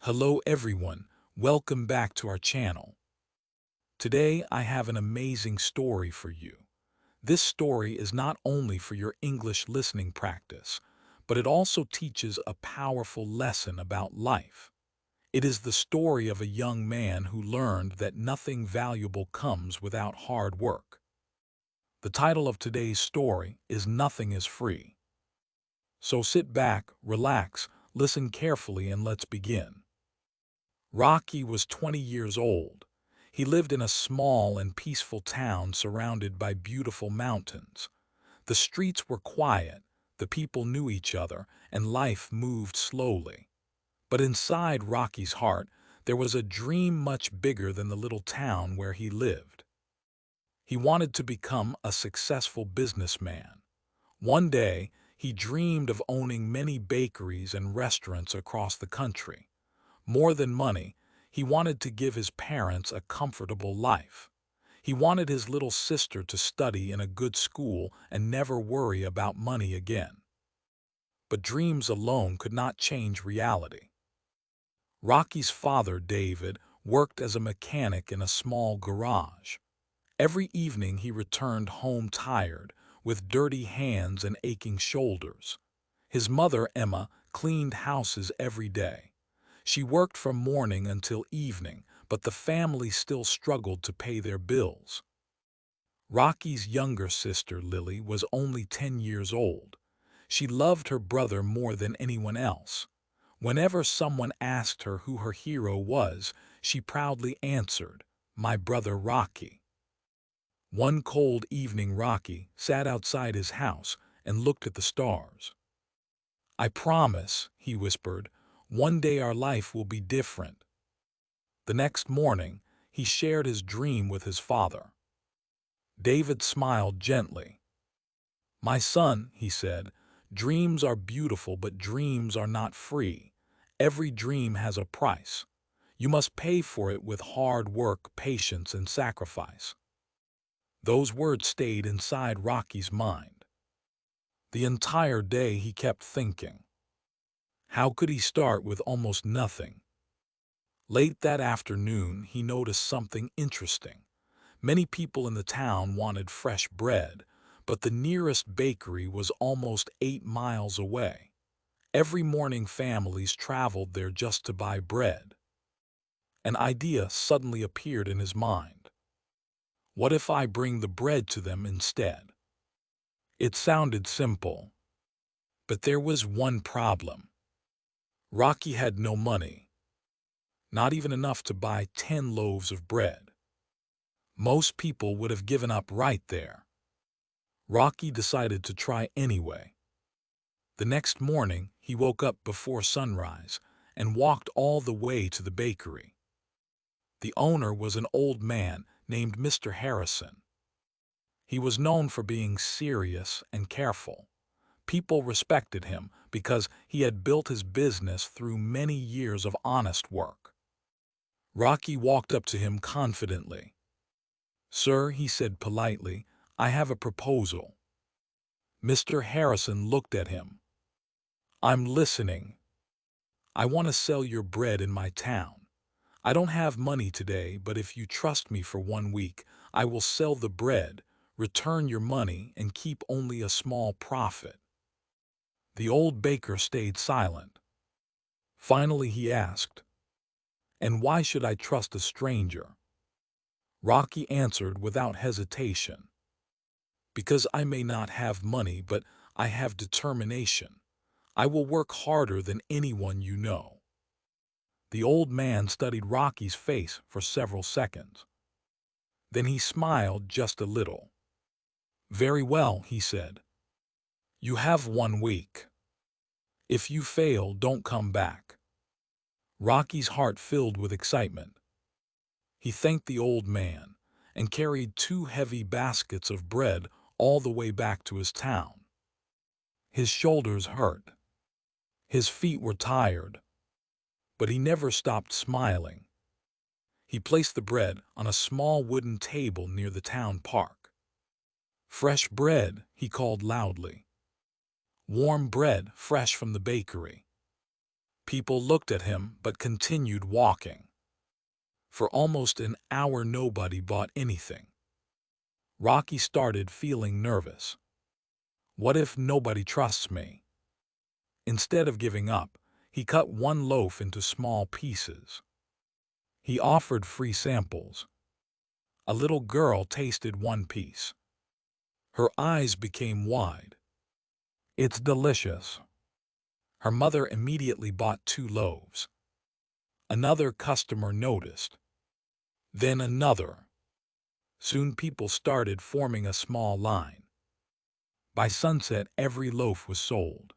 Hello everyone, welcome back to our channel. Today I have an amazing story for you. This story is not only for your English listening practice, but it also teaches a powerful lesson about life. It is the story of a young man who learned that nothing valuable comes without hard work. The title of today's story is Nothing is Free. So sit back, relax, listen carefully, and let's begin. Rocky was 20 years old. He lived in a small and peaceful town surrounded by beautiful mountains. The streets were quiet, the people knew each other, and life moved slowly. But inside Rocky's heart, there was a dream much bigger than the little town where he lived. He wanted to become a successful businessman. One day, he dreamed of owning many bakeries and restaurants across the country. More than money, he wanted to give his parents a comfortable life. He wanted his little sister to study in a good school and never worry about money again. But dreams alone could not change reality. Rocky's father, David, worked as a mechanic in a small garage. Every evening he returned home tired, with dirty hands and aching shoulders. His mother, Emma, cleaned houses every day. She worked from morning until evening, but the family still struggled to pay their bills. Rocky's younger sister, Lily, was only 10 years old. She loved her brother more than anyone else. Whenever someone asked her who her hero was, she proudly answered, "My brother Rocky." One cold evening, Rocky sat outside his house and looked at the stars. "I promise," he whispered, "one day our life will be different." The next morning, he shared his dream with his father. David smiled gently. "My son," he said, "dreams are beautiful, but dreams are not free. Every dream has a price. You must pay for it with hard work, patience, and sacrifice." Those words stayed inside Rocky's mind. The entire day he kept thinking. How could he start with almost nothing? Late that afternoon, he noticed something interesting. Many people in the town wanted fresh bread, but the nearest bakery was almost 8 miles away. Every morning families traveled there just to buy bread. An idea suddenly appeared in his mind. What if I bring the bread to them instead? It sounded simple, but there was one problem. Rocky had no money, not even enough to buy 10 loaves of bread. Most people would have given up right there. Rocky decided to try anyway. The next morning, he woke up before sunrise and walked all the way to the bakery. The owner was an old man named Mr. Harrison. He was known for being serious and careful. People respected him because he had built his business through many years of honest work. Rocky walked up to him confidently. "Sir," he said politely, "I have a proposal." Mr. Harrison looked at him. "I'm listening." "I want to sell your bread in my town. I don't have money today, but if you trust me for 1 week, I will sell the bread, return your money, and keep only a small profit." The old baker stayed silent. Finally he asked, "And why should I trust a stranger?" Rocky answered without hesitation, "Because I may not have money, but I have determination. I will work harder than anyone you know." The old man studied Rocky's face for several seconds. Then he smiled just a little. "Very well," he said. "You have 1 week. If you fail, don't come back." Rocky's heart filled with excitement. He thanked the old man and carried 2 heavy baskets of bread all the way back to his town. His shoulders hurt. His feet were tired, but he never stopped smiling. He placed the bread on a small wooden table near the town park. "Fresh bread," he called loudly. "Warm bread, fresh from the bakery." People looked at him but continued walking. For almost an hour nobody bought anything. Rocky started feeling nervous. What if nobody trusts me? Instead of giving up, he cut one loaf into small pieces. He offered free samples. A little girl tasted one piece. Her eyes became wide. It's delicious. Her mother immediately bought 2 loaves. Another customer noticed. Then another. Soon people started forming a small line. By sunset, every loaf was sold.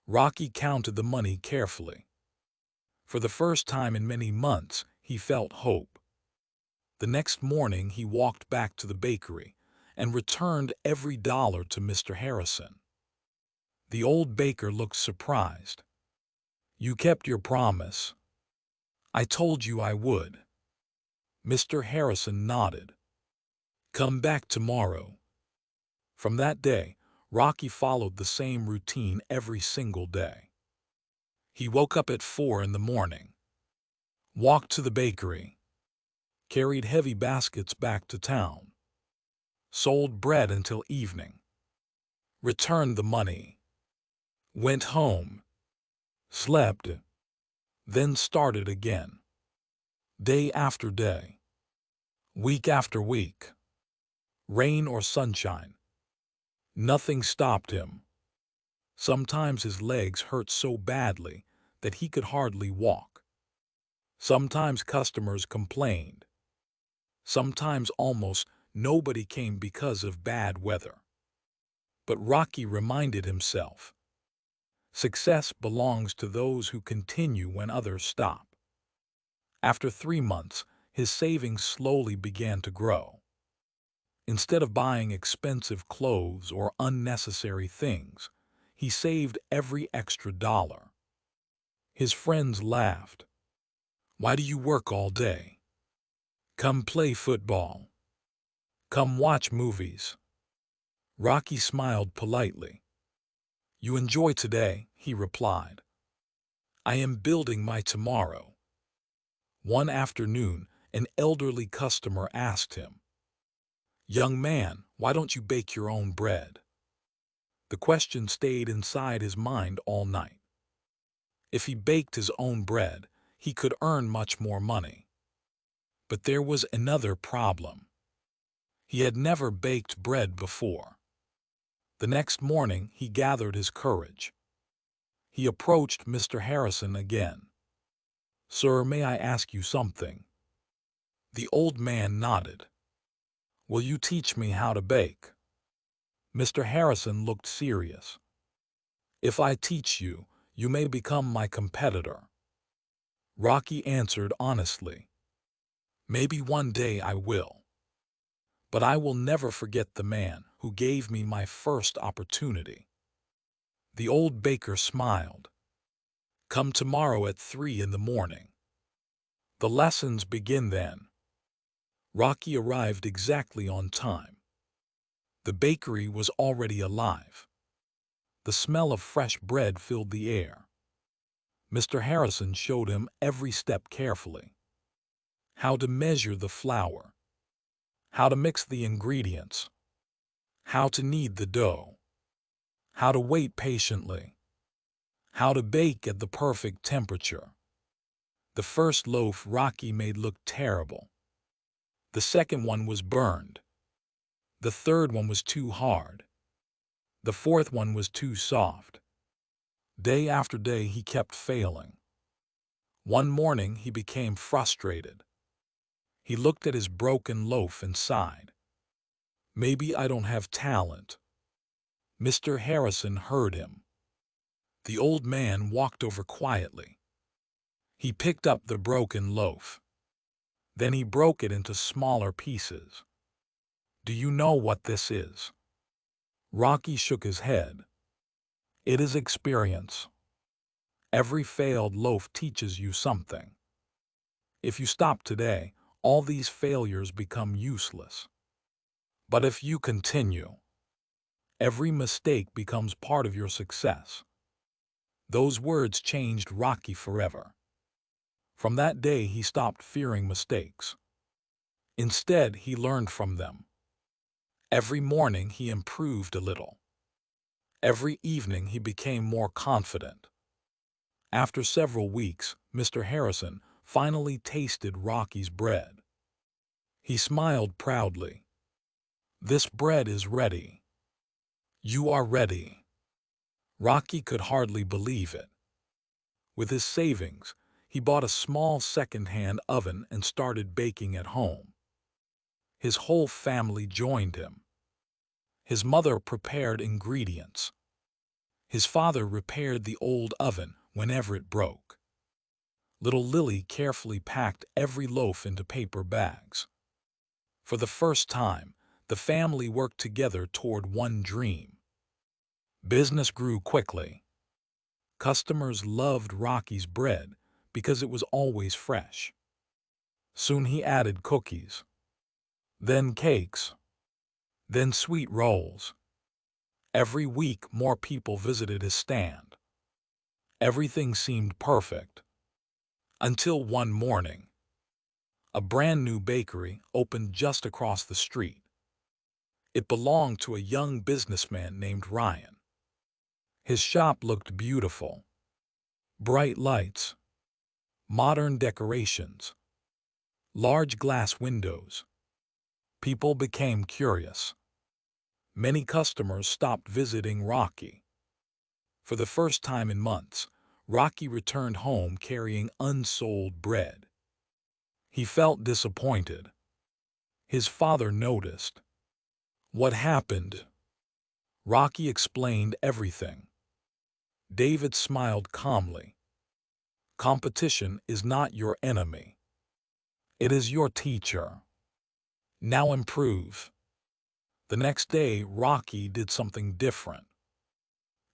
Rocky counted the money carefully. For the first time in many months, he felt hope. The next morning, he walked back to the bakery and returned every dollar to Mr. Harrison. The old baker looked surprised. "You kept your promise. I told you I would." Mr. Harrison nodded. "Come back tomorrow." From that day, Rocky followed the same routine every single day. He woke up at 4 in the morning, walked to the bakery, carried heavy baskets back to town, sold bread until evening, returned the money, went home, slept, then started again. Day after day, week after week, rain or sunshine, nothing stopped him. Sometimes his legs hurt so badly that he could hardly walk. Sometimes customers complained. Sometimes almost nobody came because of bad weather. But Rocky reminded himself, success belongs to those who continue when others stop. After 3 months, his savings slowly began to grow. Instead of buying expensive clothes or unnecessary things, he saved every extra dollar. His friends laughed. "Why do you work all day? Come play football. Come watch movies." Rocky smiled politely. "You enjoy today," he replied. "I am building my tomorrow." One afternoon, an elderly customer asked him, "Young man, why don't you bake your own bread?" The question stayed inside his mind all night. If he baked his own bread, he could earn much more money. But there was another problem. He had never baked bread before. The next morning, he gathered his courage. He approached Mr. Harrison again. "Sir, may I ask you something?" The old man nodded. "Will you teach me how to bake?" Mr. Harrison looked serious. "If I teach you, you may become my competitor." Rocky answered honestly, "Maybe one day I will. But I will never forget the man who gave me my first opportunity." The old baker smiled. "Come tomorrow at 3 in the morning. The lessons begin then." Rocky arrived exactly on time. The bakery was already alive. The smell of fresh bread filled the air. Mr. Harrison showed him every step carefully. How to measure the flour, how to mix the ingredients, how to knead the dough, how to wait patiently, how to bake at the perfect temperature. The first loaf Rocky made looked terrible. The second one was burned. The third one was too hard. The fourth one was too soft. Day after day he kept failing. One morning he became frustrated. He looked at his broken loaf and sighed. "Maybe I don't have talent." Mr. Harrison heard him. The old man walked over quietly. He picked up the broken loaf. Then he broke it into smaller pieces. "Do you know what this is?" Rocky shook his head. "It is experience. Every failed loaf teaches you something. If you stop today, all these failures become useless. But if you continue, every mistake becomes part of your success." Those words changed Rocky forever. From that day, he stopped fearing mistakes. Instead, he learned from them. Every morning, he improved a little. Every evening, he became more confident. After several weeks, Mr. Harrison finally tasted Rocky's bread. He smiled proudly. "This bread is ready. You are ready." Rocky could hardly believe it. With his savings, he bought a small second-hand oven and started baking at home. His whole family joined him. His mother prepared ingredients. His father repaired the old oven whenever it broke. Little Lily carefully packed every loaf into paper bags. For the first time, the family worked together toward one dream. Business grew quickly. Customers loved Rocky's bread because it was always fresh. Soon he added cookies, then cakes, then sweet rolls. Every week, more people visited his stand. Everything seemed perfect. Until one morning, a brand new bakery opened just across the street. It belonged to a young businessman named Ryan. His shop looked beautiful. Bright lights, modern decorations, large glass windows. People became curious. Many customers stopped visiting Rocky. For the first time in months, Rocky returned home carrying unsold bread. He felt disappointed. His father noticed. "What happened?" Rocky explained everything. David smiled calmly. "Competition is not your enemy. It is your teacher. Now improve." The next day, Rocky did something different.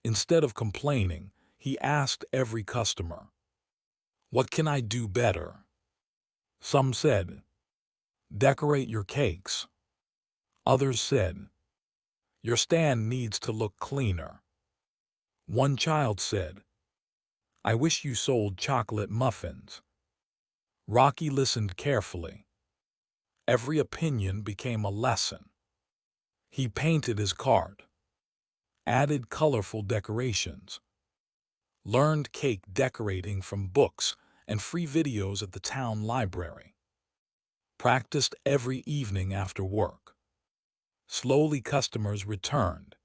Instead of complaining, he asked every customer, "What can I do better?" Some said, "Decorate your cakes." Others said, "Your stand needs to look cleaner." One child said, "I wish you sold chocolate muffins." Rocky listened carefully. Every opinion became a lesson. He painted his cart, added colorful decorations, learned cake decorating from books and free videos at the town library, practiced every evening after work. Slowly, customers returned.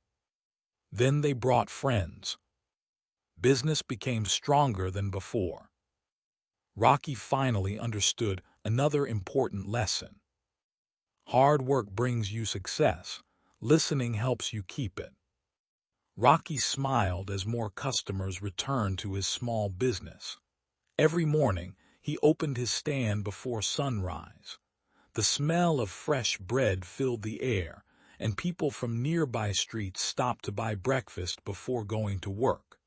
Then they brought friends. Business became stronger than before. Rocky finally understood another important lesson. Hard work brings you success. Listening helps you keep it. Rocky smiled as more customers returned to his small business. Every morning, he opened his stand before sunrise. The smell of fresh bread filled the air, and people from nearby streets stopped to buy breakfast before going to work.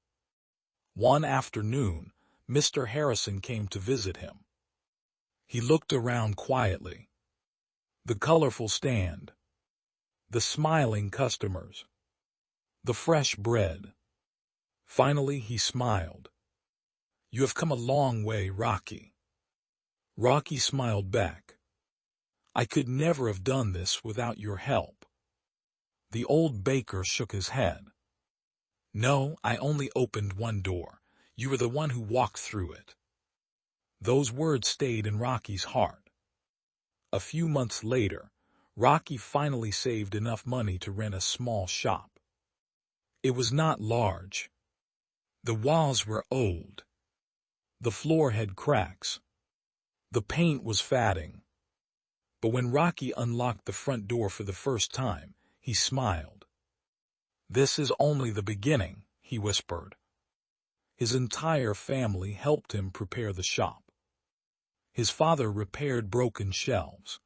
One afternoon, Mr. Harrison came to visit him. He looked around quietly. The colorful stand, the smiling customers, the fresh bread. Finally, he smiled. "You have come a long way, Rocky." Rocky smiled back. "I could never have done this without your help." The old baker shook his head. "No, I only opened one door. You were the one who walked through it." Those words stayed in Rocky's heart. A few months later, Rocky finally saved enough money to rent a small shop. It was not large. The walls were old. The floor had cracks. The paint was fading. But when Rocky unlocked the front door for the first time, he smiled. "This is only the beginning," he whispered. His entire family helped him prepare the shop. His father repaired broken shelves.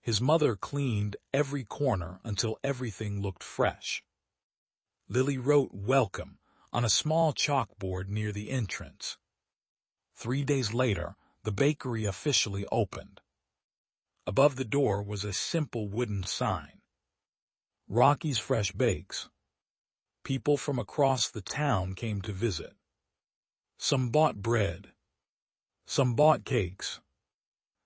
His mother cleaned every corner until everything looked fresh. Lily wrote "Welcome" on a small chalkboard near the entrance. 3 days later, the bakery officially opened. Above the door was a simple wooden sign, "Rocky's Fresh Bakes." People from across the town came to visit. Some bought bread. Some bought cakes.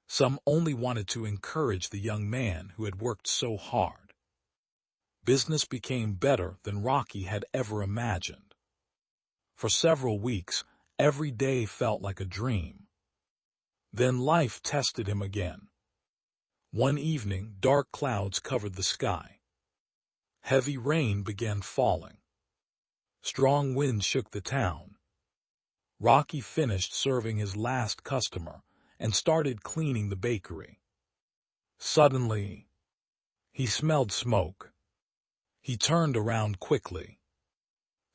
Some only wanted to encourage the young man who had worked so hard. Business became better than Rocky had ever imagined. For several weeks, every day felt like a dream. Then life tested him again. One evening, dark clouds covered the sky. Heavy rain began falling. Strong winds shook the town. Rocky finished serving his last customer and started cleaning the bakery. Suddenly, he smelled smoke. He turned around quickly.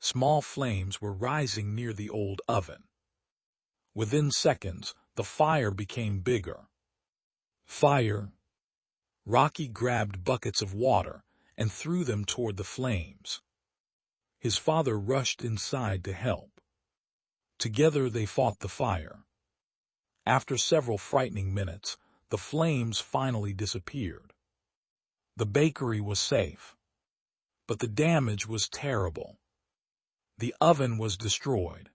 Small flames were rising near the old oven. Within seconds, the fire became bigger. Fire! Rocky grabbed buckets of water and threw them toward the flames. His father rushed inside to help. Together they fought the fire. After several frightening minutes, the flames finally disappeared. The bakery was safe. But the damage was terrible. The oven was destroyed.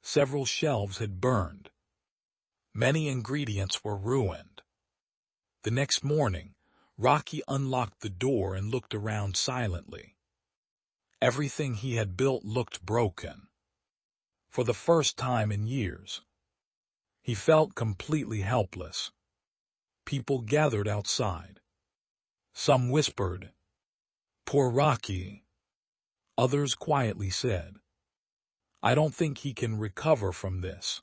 Several shelves had burned. Many ingredients were ruined. The next morning, Rocky unlocked the door and looked around silently. Everything he had built looked broken. For the first time in years, he felt completely helpless. People gathered outside. Some whispered, "Poor Rocky." Others quietly said, "I don't think he can recover from this."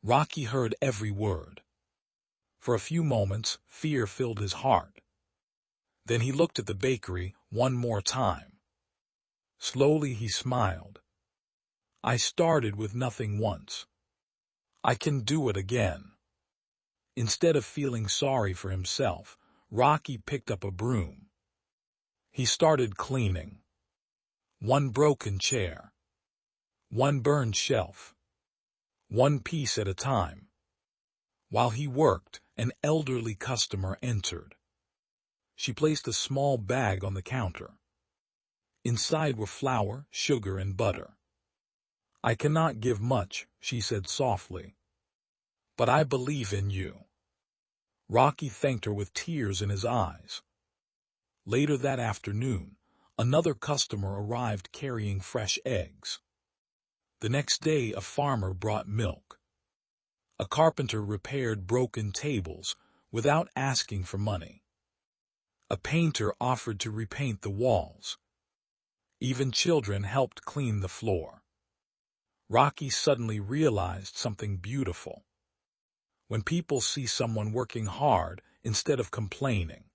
Rocky heard every word. For a few moments, fear filled his heart. Then he looked at the bakery one more time. Slowly he smiled. "I started with nothing once. I can do it again." Instead of feeling sorry for himself, Rocky picked up a broom. He started cleaning. One broken chair. One burned shelf. One piece at a time. While he worked, an elderly customer entered. She placed a small bag on the counter. Inside were flour, sugar, and butter. "I cannot give much," she said softly, "but I believe in you." Rocky thanked her with tears in his eyes. Later that afternoon, another customer arrived carrying fresh eggs. The next day, a farmer brought milk. A carpenter repaired broken tables without asking for money. A painter offered to repaint the walls. Even children helped clean the floor. Rocky suddenly realized something beautiful. When people see someone working hard instead of complaining,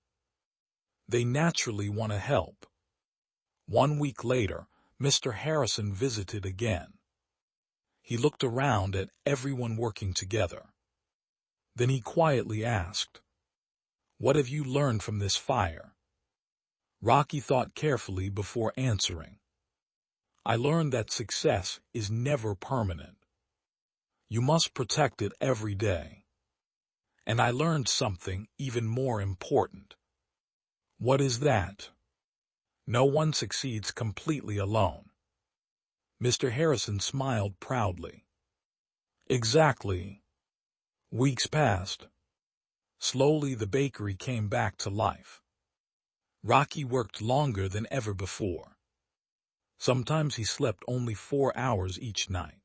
they naturally want to help. 1 week later, Mr. Harrison visited again. He looked around at everyone working together. Then he quietly asked, "What have you learned from this fire?" Rocky thought carefully before answering. "I learned that success is never permanent. You must protect it every day. And I learned something even more important." "What is that?" "No one succeeds completely alone." Mr. Harrison smiled proudly. "Exactly." Weeks passed. Slowly the bakery came back to life. Rocky worked longer than ever before. Sometimes he slept only 4 hours each night.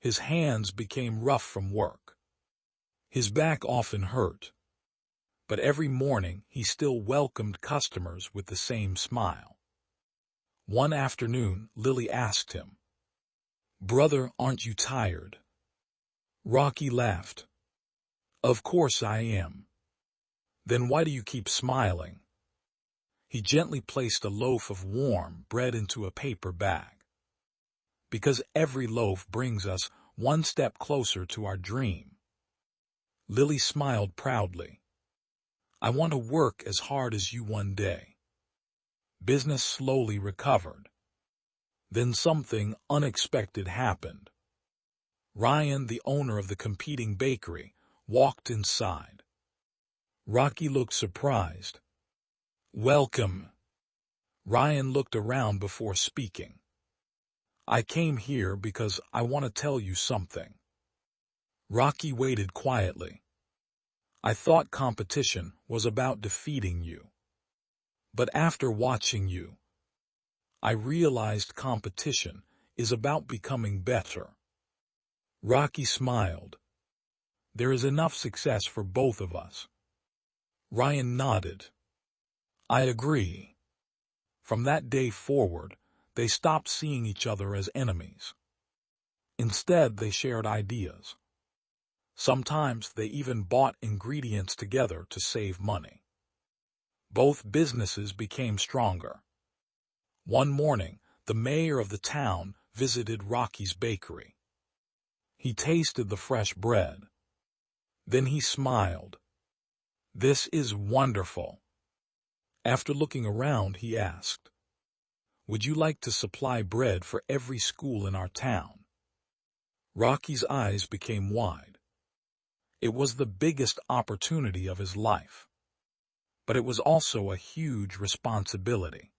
His hands became rough from work. His back often hurt. But every morning he still welcomed customers with the same smile. One afternoon, Lily asked him, "Brother, aren't you tired?" Rocky laughed. "Of course I am." "Then why do you keep smiling?" He gently placed a loaf of warm bread into a paper bag. "Because every loaf brings us one step closer to our dream." Lily smiled proudly. "I want to work as hard as you one day." Business slowly recovered. Then something unexpected happened. Ryan, the owner of the competing bakery, walked inside. Rocky looked surprised. "Welcome." Ryan looked around before speaking. I came here because I want to tell you something. Rocky waited quietly. I thought competition was about defeating you. But after watching you, I realized competition is about becoming better. Rocky smiled. There is enough success for both of us. Ryan nodded. I agree. From that day forward, they stopped seeing each other as enemies. Instead, they shared ideas. Sometimes they even bought ingredients together to save money. Both businesses became stronger. One morning, the mayor of the town visited Rocky's bakery. He tasted the fresh bread. Then he smiled. This is wonderful. After looking around, he asked, would you like to supply bread for every school in our town? Rocky's eyes became wide. It was the biggest opportunity of his life. But it was also a huge responsibility.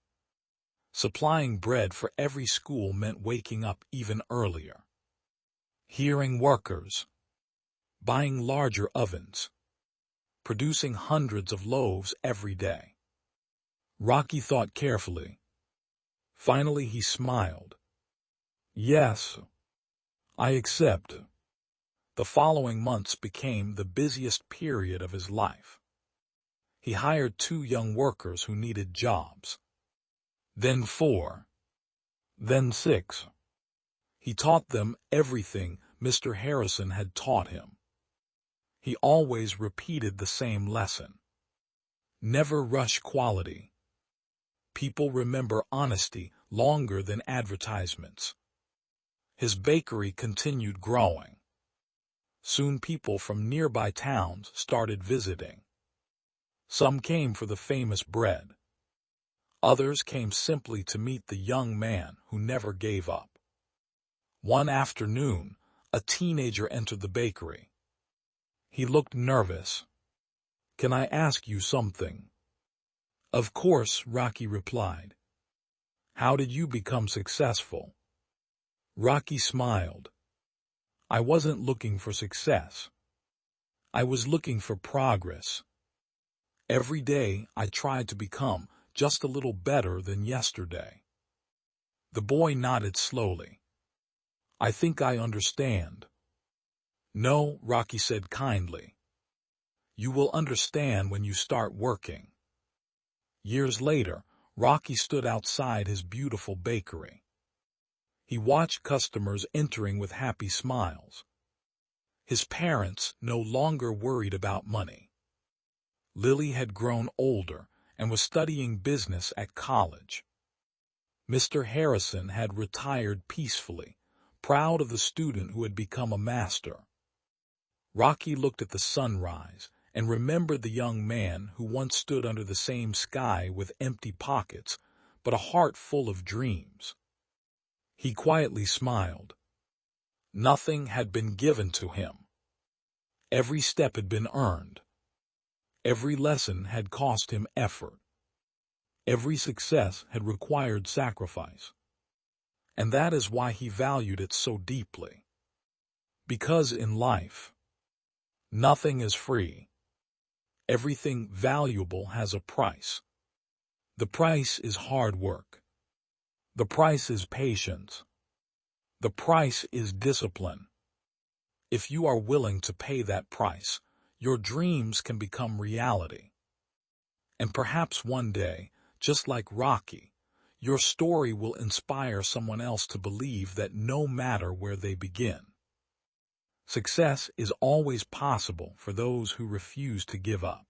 Supplying bread for every school meant waking up even earlier, hiring workers, buying larger ovens, producing hundreds of loaves every day. Rocky thought carefully. Finally, he smiled. Yes, I accept. The following months became the busiest period of his life. He hired 2 young workers who needed jobs. Then 4. Then 6. He taught them everything Mr. Harrison had taught him. He always repeated the same lesson. Never rush quality. People remember honesty longer than advertisements. His bakery continued growing. Soon people from nearby towns started visiting. Some came for the famous bread. Others came simply to meet the young man who never gave up. One afternoon, a teenager entered the bakery. He looked nervous. Can I ask you something? Of course, Rocky replied. How did you become successful? Rocky smiled. I wasn't looking for success. I was looking for progress. Every day I tried to become just a little better than yesterday. The boy nodded slowly. I think I understand. No, Rocky said kindly. You will understand when you start working. Years later, Rocky stood outside his beautiful bakery. He watched customers entering with happy smiles. His parents no longer worried about money. Lily had grown older and was studying business at college. Mr. Harrison had retired peacefully, proud of the student who had become a master. Rocky looked at the sunrise and remembered the young man who once stood under the same sky with empty pockets, but a heart full of dreams. He quietly smiled. Nothing had been given to him. Every step had been earned. Every lesson had cost him effort. Every success had required sacrifice. And that is why he valued it so deeply. Because in life, nothing is free. Everything valuable has a price. The price is hard work. The price is patience. The price is discipline. If you are willing to pay that price, your dreams can become reality. And perhaps one day, just like Rocky, your story will inspire someone else to believe that no matter where they begin, success is always possible for those who refuse to give up.